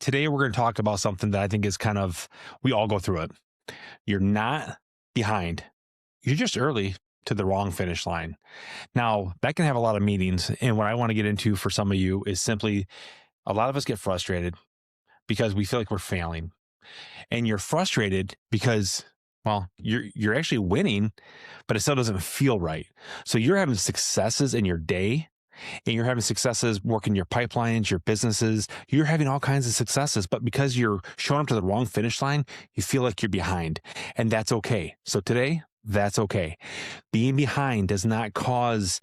Today, we're going to talk about something that I think is we all go through it. You're not behind, you're just early to the wrong finish line. Now, that can have a lot of meanings. And what I want to get into for some of you is simply a lot of us get frustrated because we feel like we're failing. And you're frustrated because, well, you're actually winning, but it still doesn't feel right. So you're having successes in your day and you're having successes working your pipelines, your businesses, you're having all kinds of successes, but because you're showing up to the wrong finish line, you feel like you're behind, and that's okay. So today, that's okay. Being behind does not cause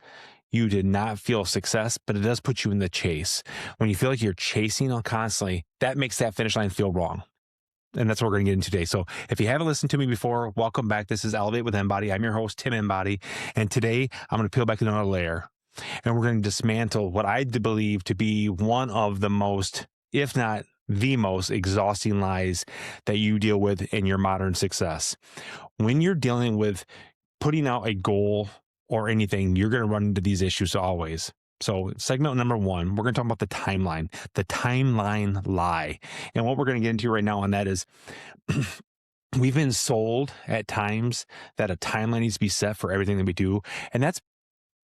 you to not feel success, but it does put you in the chase. When you feel like you're chasing on constantly, that makes that finish line feel wrong. And that's what we're going to get into today. So if you haven't listened to me before, welcome back. This is Elevate with Enbody. I'm your host, Tim Enbody. And today I'm going to peel back another layer. And we're going to dismantle what I believe to be one of the most, if not the most exhausting lies that you deal with in your modern success. When you're dealing with putting out a goal or anything, you're going to run into these issues always. So segment number one, we're going to talk about the timeline lie. And what we're going to get into right now on that is we've been sold at times that a timeline needs to be set for everything that we do. And that's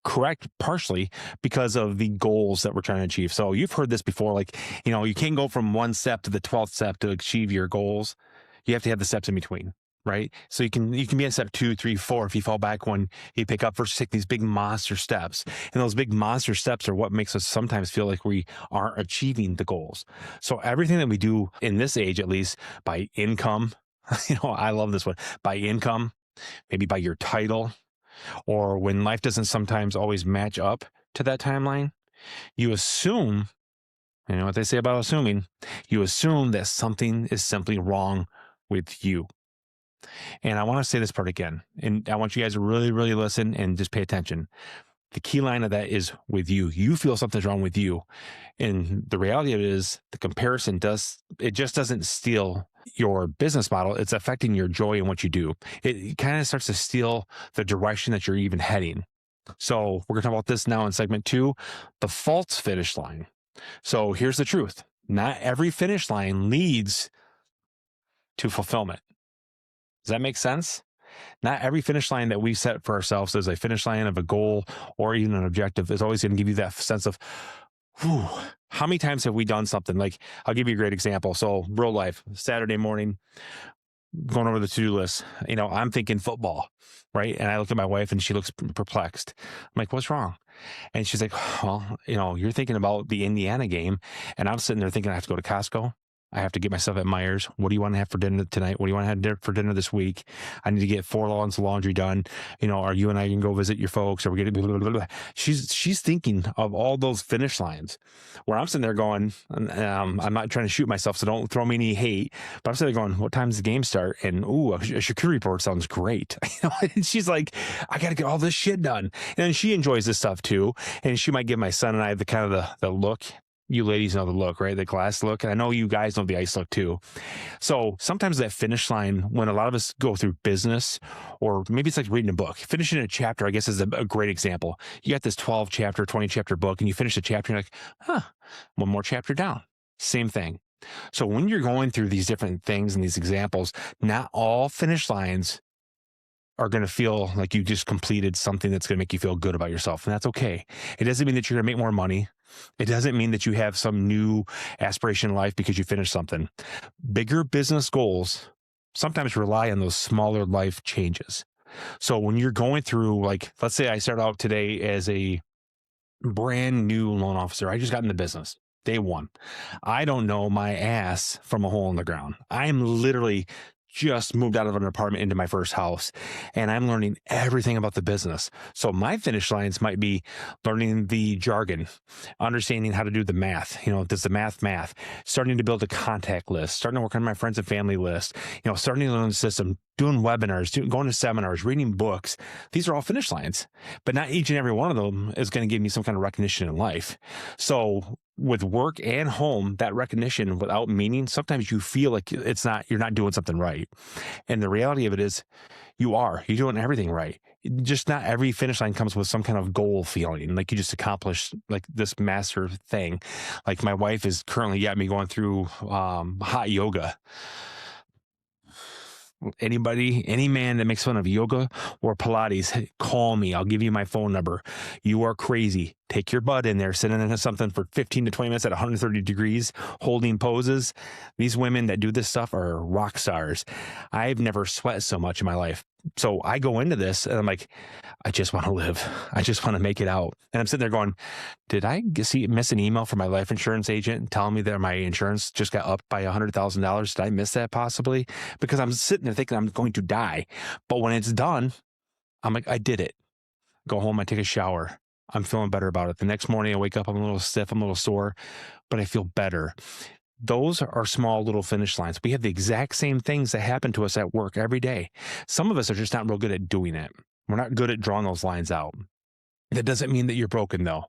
correct partially because of the goals that we're trying to achieve. So you've heard this before, like, you can't go from one step to the 12th step to achieve your goals. You have to have the steps in between, right? So you can be at step 2, 3, 4 if you fall back when you pick up versus take these big monster steps. And those big monster steps are what makes us sometimes feel like we aren't achieving the goals. So everything that we do in this age, at least by income, I love this one, by income, maybe by your title, or when life doesn't sometimes always match up to that timeline, you assume, you know what they say about assuming, you assume that something is simply wrong with you. And I want to say this part again, and I want you guys to really, really listen and just pay attention. The key line of that is with you. You feel something's wrong with you. And the reality of it is the comparison just doesn't steal your business model. It's affecting your joy in what you do. It kind of starts to steal the direction that you're even heading. So we're going to talk about this now in segment 2, the false finish line. So here's the truth. Not every finish line leads to fulfillment. Does that make sense? Not every finish line that we set for ourselves as a finish line of a goal or even an objective is always going to give you that sense of, whew, how many times have we done something? Like, I'll give you a great example. So real life, Saturday morning, going over the to-do list, I'm thinking football, right? And I look at my wife and she looks perplexed. I'm like, what's wrong? And she's like, well, you're thinking about the Indiana game. And I'm sitting there thinking I have to go to Costco. I have to get myself at Myers. What do you want to have for dinner tonight? What do you want to have for dinner this week? I need to get 4 loads of laundry done. Are you and I can go visit your folks? Or we get blah, blah, blah, blah. She's thinking of all those finish lines where I'm sitting there going, I'm not trying to shoot myself, so don't throw me any hate. But I'm sitting there going, what time does the game start? And ooh, a charcuterie board sounds great. And she's like, I got to get all this shit done. And she enjoys this stuff too. And she might give my son and I the kind of the look. You ladies know the look, right? The glass look. And I know you guys know the ice look too. So sometimes that finish line, when a lot of us go through business, or maybe it's like reading a book, finishing a chapter, I guess is a great example. You got this 12 chapter, 20 chapter book and you finish the chapter and you're like, one more chapter down. Same thing. So when you're going through these different things and these examples, not all finish lines are going to feel like you just completed something that's going to make you feel good about yourself. And that's okay. It doesn't mean that you're going to make more money. It doesn't mean that you have some new aspiration in life because you finished something. Bigger business goals sometimes rely on those smaller life changes. So when you're going through, like, let's say I start out today as a brand new loan officer. I just got into business. Day one. I don't know my ass from a hole in the ground. I am literally just moved out of an apartment into my first house and I'm learning everything about the business. So my finish lines might be learning the jargon, understanding how to do the math. Does the math, starting to build a contact list, starting to work on my friends and family list, starting to learn the system, doing webinars, going to seminars, reading books. These are all finish lines, but not each and every one of them is going to give me some kind of recognition in life. So with work and home, that recognition without meaning, sometimes you feel like you're not doing something right. And the reality of it is you're doing everything right. Just not every finish line comes with some kind of goal feeling, like you just accomplished like this master thing. Like my wife is currently got me going through hot yoga. Any man that makes fun of yoga or Pilates, hey, call me. I'll give you my phone number. You are crazy. Take your butt in there, sitting in something for 15 to 20 minutes at 130 degrees, holding poses. These women that do this stuff are rock stars. I've never sweat so much in my life. So I go into this and I'm like, I just want to live. I just want to make it out. And I'm sitting there going, did I miss an email from my life insurance agent telling me that my insurance just got upped by $100,000? Did I miss that possibly? Because I'm sitting there thinking I'm going to die. But when it's done, I'm like, I did it. Go home, I take a shower. I'm feeling better about it. The next morning I wake up, I'm a little stiff, I'm a little sore, but I feel better. Those are small little finish lines. We have the exact same things that happen to us at work every day. Some of us are just not real good at doing it. We're not good at drawing those lines out. That doesn't mean that you're broken, though.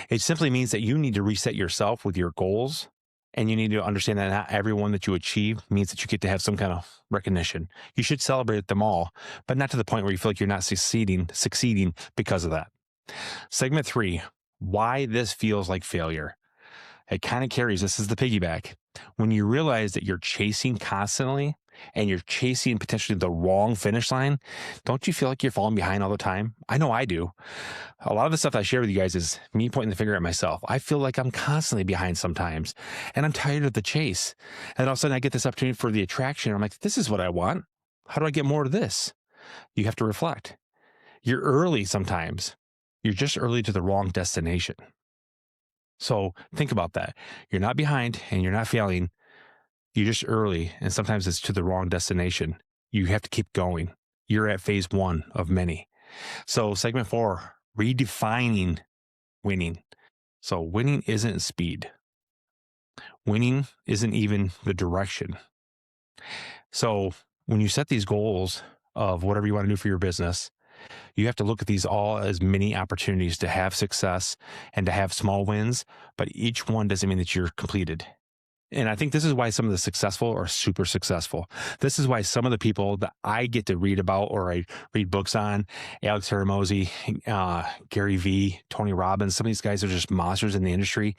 It simply means that you need to reset yourself with your goals, and you need to understand that not everyone that you achieve means that you get to have some kind of recognition. You should celebrate them all, but not to the point where you feel like you're not succeeding because of that. Segment 3, why this feels like failure. It kind of carries, this is the piggyback. When you realize that you're chasing constantly and you're chasing potentially the wrong finish line, don't you feel like you're falling behind all the time? I know I do. A lot of the stuff I share with you guys is me pointing the finger at myself. I feel like I'm constantly behind sometimes, and I'm tired of the chase. And all of a sudden I get this opportunity for the attraction. I'm like, this is what I want. How do I get more of this? You have to reflect. You're early sometimes. You're just early to the wrong destination. So think about that. You're not behind and you're not failing. You're just early, and sometimes it's to the wrong destination. You have to keep going. You're at phase 1 of many. So segment 4, redefining winning. So winning isn't speed. Winning isn't even the direction. So when you set these goals of whatever you want to do for your business, you have to look at these all as mini opportunities to have success and to have small wins, but each one doesn't mean that you're completed. And I think this is why some of the successful are super successful. This is why some of the people that I get to read about or I read books on, Alex Hormozi, Gary Vee, Tony Robbins, some of these guys are just monsters in the industry.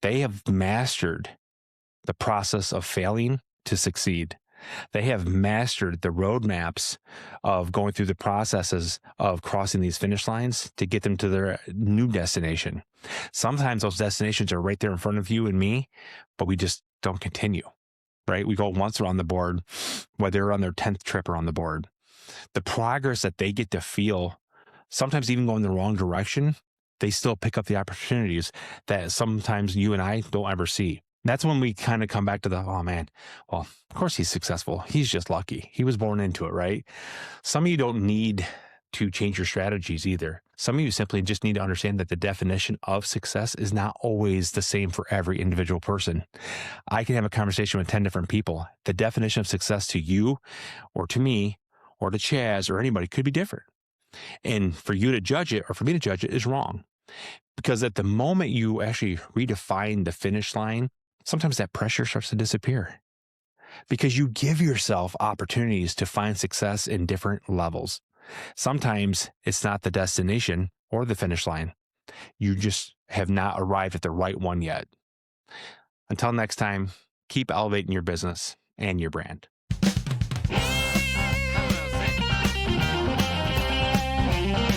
They have mastered the process of failing to succeed. They have mastered the roadmaps of going through the processes of crossing these finish lines to get them to their new destination. Sometimes those destinations are right there in front of you and me, but we just don't continue, right? We go once around the board, whether they're on their 10th trip around the board. The progress that they get to feel, sometimes even going the wrong direction, they still pick up the opportunities that sometimes you and I don't ever see. That's when we kind of come back to oh man, well, of course he's successful. He's just lucky. He was born into it, right? Some of you don't need to change your strategies either. Some of you simply just need to understand that the definition of success is not always the same for every individual person. I can have a conversation with 10 different people. The definition of success to you or to me or to Chaz or anybody could be different. And for you to judge it or for me to judge it is wrong. Because at the moment you actually redefine the finish line, sometimes that pressure starts to disappear because you give yourself opportunities to find success in different levels. Sometimes it's not the destination or the finish line. You just have not arrived at the right one yet. Until next time, keep elevating your business and your brand.